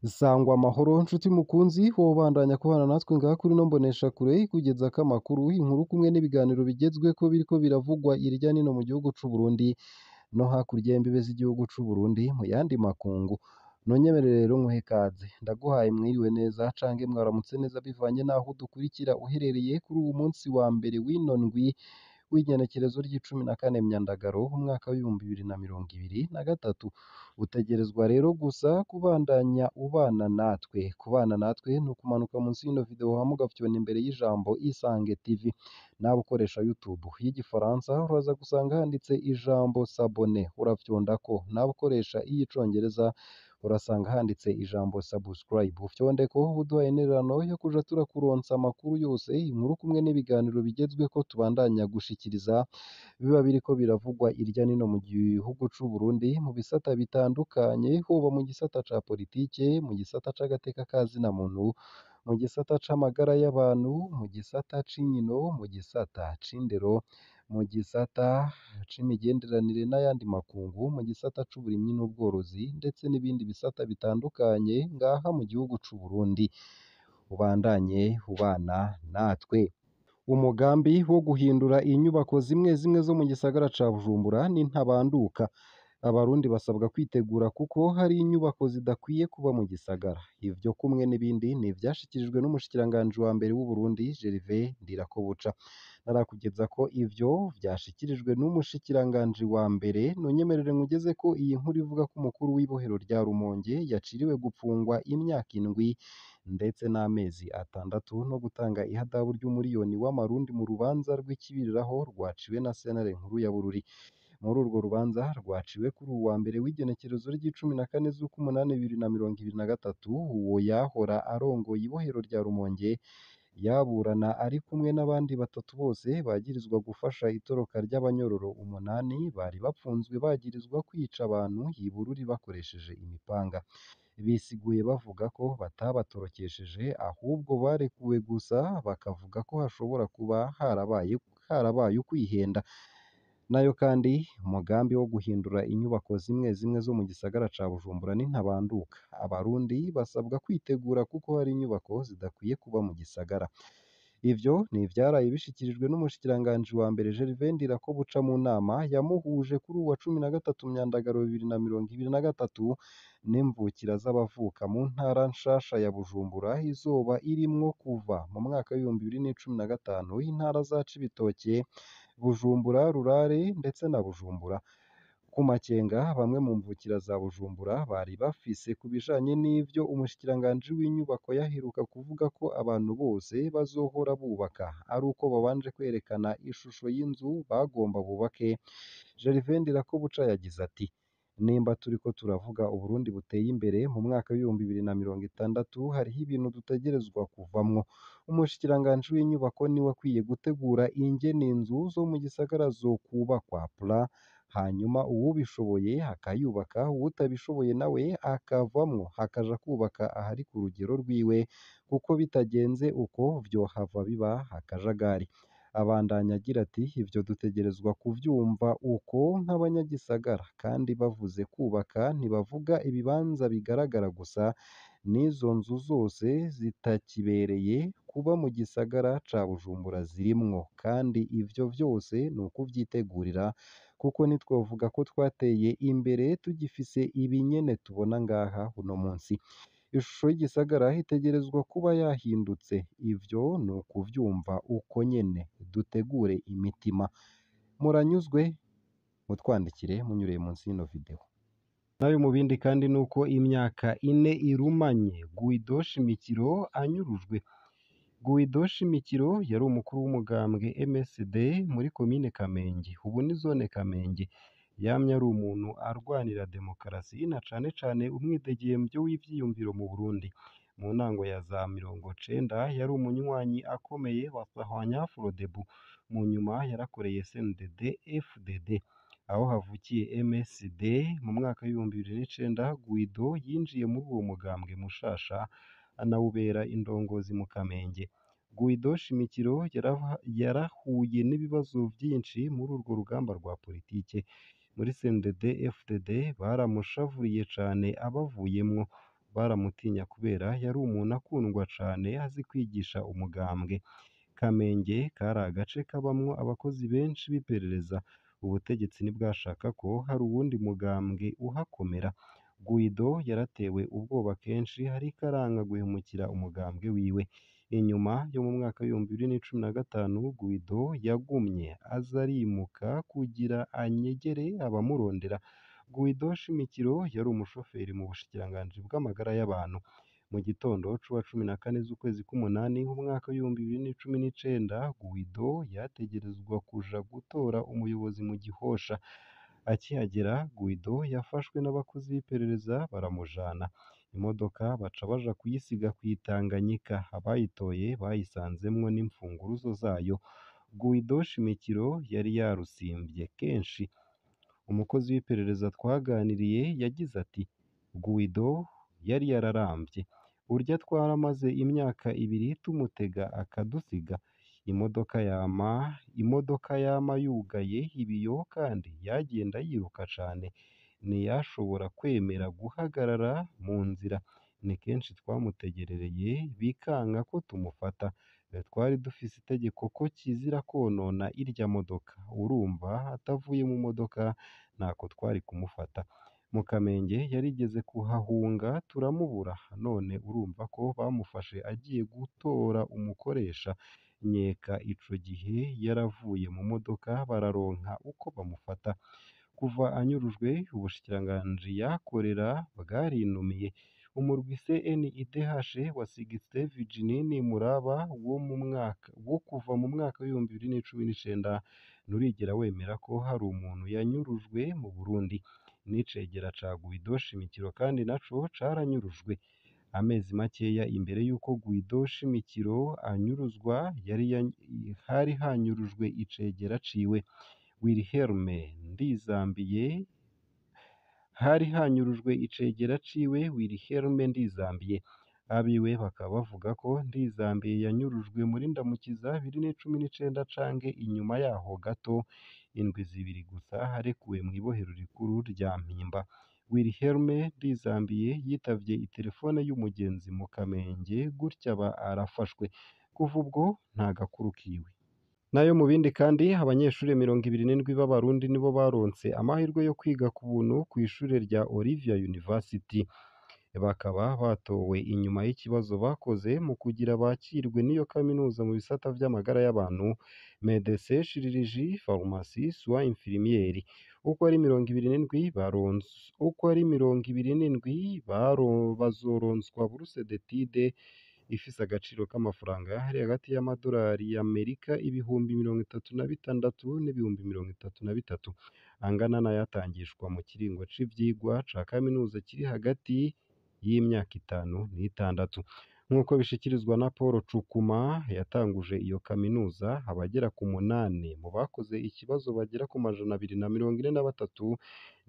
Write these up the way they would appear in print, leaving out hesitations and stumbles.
Sangwa amahoro nshuti mukunzi wobandanya kubana natwe ngaha kuri ino mboneshakure ikugezako amakuru, inkuru kumwe n'ibiganiro bigezweko biriko biravugwa irya nino mu gihugu c'Uburundi no hakurya y'imbibe z'igihugu c'Uburundi mu yandi makungu. Nonyemerere rero nkuhe ikaze, ndaguhaye mwiriwe neza cange mwaramutse neza bivanye n'aho udukurikira uherereye kuri uwu munsi wa mbere w'ino ndwi w'igenekerezo ry'icumi na kane Myandagaro umwaka w'ibihumbi bibiri na mirongo ibiri na gatatu. Utegerezwa rero gusa kubandanya ubana natwe. Kubana natwe ni ukumanuka munsi y'ino video hama ugafyona imbere y'ijambo Isange TV. Nawe ukoresha YouTube y'igifaransa uraza gusanga handitse ijambo s'abonner urafyondako. Nawe ukoresha iy'icongereza urasanga handitse ijambo subscribe ufyondeko uduha intererano yo kuja turakuronsa amakuru yose, inkuru kumwe n'ibiganiro bigezweko tubandanya gushikiriza biba biriko biravugwa irya nino mu gihugu c'Uburundi mu bisata bitandukanye, hoba mu gisata ca politike, mu gisata c'agateka ka zina muntu, mu gisata c'amagara y'abantu, mu gisata c'inkino, mu gisata c'indero, mu gisata c'imigenderanire n'ayandi makungu, mu gisata c'uburimyi n'ubworozi ndetse n'ibindi bisata bitandukanye ngaha mu gihugu c'Uburundi. Ubandanye ubana natwe. Umugambi wo guhindura inyubako zimwe zimwe zo mu gisagara ca Bujumbura ni ntabanduka. Abarundi basabwa kwitegura kuko hari inyubako zidakwiye kuba mu gisagara. Ivyo kumwe n'ibindi ni ivyashikirijwe n'umushikiranganji wa mbere w'Uburundi Gervais Ndirakobuca. Narakugezako ivyo vyashikirijwe n'umushikiranganji wa mbere, nonyemerere nkugezeko iyi nkuru ivuga ko umukuru w'ibohero rya Rumonge yaciriwe gupfungwa imyaka indwi ndetse n'amezi atandatu no gutanga ihadabu ry'umuriyoni w'amarundi mu rubanza rw'ikibiriraho rwaciwe na sentare nkuru ya Bururi. Muri urwo rubanza rwaciwe kuri uwu wa mbere w'igenekerezo ry'icumi na kane z'ukumunani bibiri na mirongo ibiri na gatatu, uwo yahora arongoye ibohero rya Rumonge yaburana ari kumwe n'abandi batatu bose bagirizwa gufasha itoroka ry'abanyororo umunani bari bapfunzwe bagirizwa kwica abantu i Bururi bakoresheje imipanga. Bisiguye bavuga ko batabatorokesheje ahubwo barekuwe gusa, bakavuga ko hashobora kuba harabaye ukwihenda. Nayo kandi umugambi wo guhindura inyubako zimwe zimwe zo mu gisagara ca Bujumbura ni ntabanduka. Abarundi basabwa kwitegura kuko hari inyubako zidakwiye kuba mu gisagara. Ivyo ni ivyaraye bishikirijwe n'umushikiranganji wa mbere Gervais Ndirakobuca mu nama yamuhuje kuri uwa cumi na gatatu Myandagaro bibiri na mirongo ibiri na gatatu n'imvukira z'abavuka mu ntara nshasha ya Bujumbura izoba irimwo kuva mu mwaka w'ibihumbi bibiri n'icumi na gatanu intara za Cibitoke, Bujumbura Rurare ndetse na Bujumbura. Ku makenga bamwe mu mvukira za Bujumbura bari bafise ku bijanye n'ivyo umushikiranganji w'inyubako yaheruka kuvuga ko abantu bose bazohora bubaka ari uko babanje kwerekana ishusho y'inzu bagomba bubake. Gervais Ndirakobuca yagize ati: nimba turiko turavuga Uburundi buteye imbere mu mwaka w'ibihumbi bibiri na mirongo itandatu, hariho ibintu dutegerezwa kuvamwo. Umushikiranganji w'inyubako niwe akwiye gutegura ingene inzu zo mu gisagara zokubakwa plan, hanyuma uwubishoboye akayubaka, uwutabishoboye nawe akavamwo hakaja kubaka ahari ku rugero rwiwe, kuko bitagenze uko vyohava biba akajagari. Abandanya agira ati: ivyo dutegerezwa kuvyumva uko nk'abanyagisagara, kandi bavuze kubaka ntibavuga ibibanza bigaragara gusa, n'izo nzu zose zitakibereye kuba mu gisagara ca Bujumbura zirimwo, kandi ivyo vyose ni ukuvyitegurira kuko ntitwovuga ko twateye imbere tugifise ibi nyene tubona ngaha uno munsi. Ishusho y'igisagara itegerezwa kuba yahindutse, ivyo ni ukuvyumva uko nyene. Dutegure imitima. Muranyuzwe? Mutwandikire munyuriye munsi y'ino video. Nayo mu bindi kandi nuko imyaka ine irumanye Guido Shimikiro anyurujwe. Guido Shimikiro yari umukuru w'umugambwe MSD muri komine Kamenge, ubu ni zone Kamenge. Yamye ari umuntu arwanira demokarasi na cane cane umwidegemvyo w'ivyiyumviro mu Burundi. Mu ntango ya za 90 yari umunywanyi akomeye wa Sahwanya Frodebu. Mu nyuma yarakoreye CNDD FDD. Aho havukiye MSD mu mwaka w'ibihumbi 2009, Guido yinjiye muri uwo mugambwe mushasha anawubera indongozi mu Kamenge. Guido Shimikiro yarahuye n'ibibazo vyinshi muri urwo rugamba rwa politike. Muri CNDD FDD baramushavuriye cane abavuyemwo. baramutinya kubera yari umuntu akundwa cane azi kwigisha umugambwe. Kamenge kari agace kabamwo abakozi benshi b'iperereza. Ubutegetsi ntibwashaka ko hari uwundi mugambwe uhakomera. Guido yaratewe ubwoba kenshi ariko aranka guhemukira umugambwe wiwe. Inyuma yo mu mwaka w'ibihumbi bibiri n'icumi na gatanu, Guido yagumye aza arimuka kugira anyegere abamurondera. Guido Shimikiro yari umushoferi mu bushikiranganji bw'amagara y'abantu. Mu gitondo c'uwa cumi na kane z'ukwezi k'umunani umwaka w'ibihumbi bibiri n'icumi n'icenda, Guido yategerezwa kuja gutora umuyobozi mu Gihosha. Akihagera, Guido yafashwe n'abakozi b'iperereza baramujana. Imodoka baca baja kuyisiga kw'Itanganyika. Abayitoye bayisanzemwo n'imfunguruzo zayo. Guido Shimikiro yari yarusimvye kenshi. Umukozi w'iperereza twaganiriye yagize ati: "Guido yari yararamvye. Urya twaramaze imyaka ibiri tumutega akadusiga. Imodoka yama yugaye ibiyo kandi yagenda yiruka cane. Ntiyashobora kwemera guhagarara mu nzira. Ni kenshi twamutegerereye bikanka ko tumufata. Twari dufise itegeko ko kizira kwonona irya modoka. Urumva atavuye mu modoka ntako twari kumufata. Mu Kamenge yarigeze kuhahunga turamubura. None urumva ko bamufashe agiye gutora umukoresha. Nkeka ico gihe yaravuye mu modoka bararonka uko bamufata." Kuva anyurujwe, ubushikiranganji yakorera bwarinumiye. Umurwi CNIDH wasigitse Virginie Muraba wo kuva mu mwaka w'ibihumbi bibiri n'icumi n'icenda nturigera wemera ko hari umuntu yanyurujwe mu Burundi. N'icegera ca Guido Shimikiro kandi naco caranyurujwe. Amezi makeya imbere y'uko Guido Shimikiro anyuruzwa hari hanyurujwe icegera ciwe Wilhelme Ndizambiye. Abiwe bakaba bavuga ko Ndizambiye yanyurujwe muri Ndamukiza bibiri n'icumi n'icenda canke inyuma yaho gato. Indwi zibiri gusa harekuwe mw'ibohero rikuru rya Mpimba. Wilhelme Ndizambiye yitavye iterefone y'umugenzi mu Kamenge gutya aba arafashwe. Kuva ubwo nta gakuru kiwe. Nayo mu bindi kandi abanyeshure 27 b'Abarundi nibo baronse amahirwe yo kwiga ku buntu kw'ishure rya Olivia University. Bakaba batowe inyuma y'ikibazo bakoze mu kugira bakirwe n'iyo kaminuza mu bisata vy'amagara y'abantu, Medecin Chirurgie, Pharmacie, Soins Infirmiers. Uko ari 27 bazoronswa bourse d'études ifise agaciro k'amafaranga hari hagati y'amadolari y'Amerika ibihumbi 36 n'ibihumbi 33 angana n'ayatangishwa mu kiringo c'ivyigwa ca kaminuza kiri hagati y'imyaka 5 n'itandatu. Nk'uko bishikirizwa na Paul Cukuma yatanguje iyo kaminuza, abagera ku 8 mu bakoze ikibazo bagera ku 243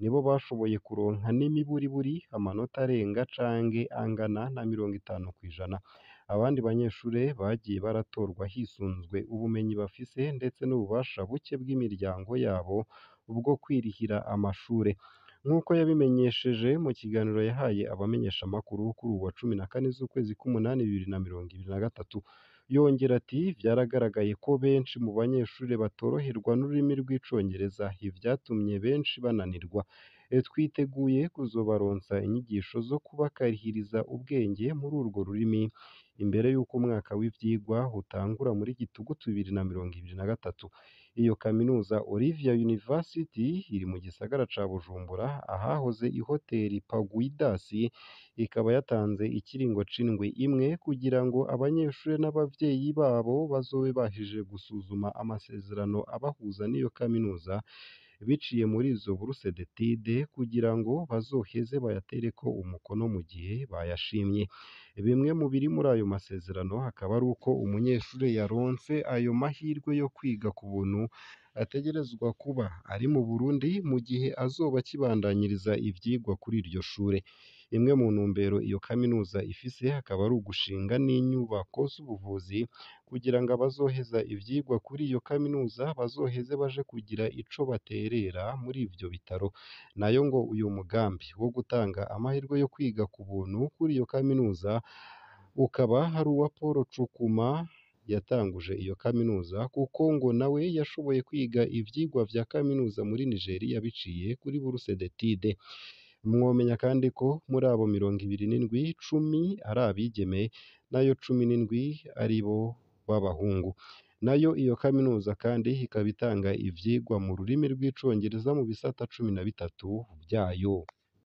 nibo bashoboye kuronka n'imiburiburi amanota arenga canke angana na 50%. Abandi banyeshure bagiye baratorwa hisunzwe ubumenyi bafise ndetse n'ububasha buke bw'imiryango yabo bwo kwirihira amashure. Nk'uko yabimenyesheje mu kiganiro yahaye abamenyeshamakuru kuri uwa 14 z'ukwezi k'umunani 2023, yongera ati: "Vyaragaragaye ko benshi mu banyeshure batoroherwa n'ururimi rw'icongereza, ivyatumye benshi bananirwa. Twiteguye kuzobaronsa inyigisho zo kubakarihiriza ubwenge muri urwo rurimi imbere y'uko umwaka w'ivyigwa utangura muri Gitugutu 2023." Iyo kaminuza Olivia University iri mu gisagara ca Bujumbura ahahoze ihoteri Paguidas, ikaba yatanze ikiringo c'indwi imwe kugira ngo abanyeshure n'abavyeyi babo bazobe bahije gusuzuma amasezerano abahuza n'iyo kaminuza biciye muri izo bourse d'études kugira ngo bazoheze bayatereko umukono mu gihe bayashimye. Bimwe mu biri muri ayo masezerano hakaba ari uko umunyeshure yaronse ayo mahirwe yo kwiga ku buntu ategerezwa kuba ari mu Burundi mu gihe azoba akibandanyiriza ivyigwa kuri iryo shure. imwe mu ntumbero iyo kaminuza ifise akaba ari ugushinga n'inyubako z'ubuvuzi kugira ngo abazoheza ivyigwa kuri iyo kaminuza bazoheze baje kugira ico baterera muri ivyo bitaro nayo ngo uyu mugambi wo gutanga amahirwe yo kwiga ku buntu kuri iyo kaminuza ukaba hari uwa Paul Cukuma yatanguje iyo kaminuza kuko ngo nawe yashoboye kwiga ivyigwa vya kaminuza muri Nigeria biciye kuri bourse d'études mwomenya kandi ko muri abo 27 cumi ari abigeme nayo 17 ari bo b'abahungu nayo iyo kaminuza kandi ikaba itanga ivyigwa mu rurimi rw'icongereza mu bisata 13 byayo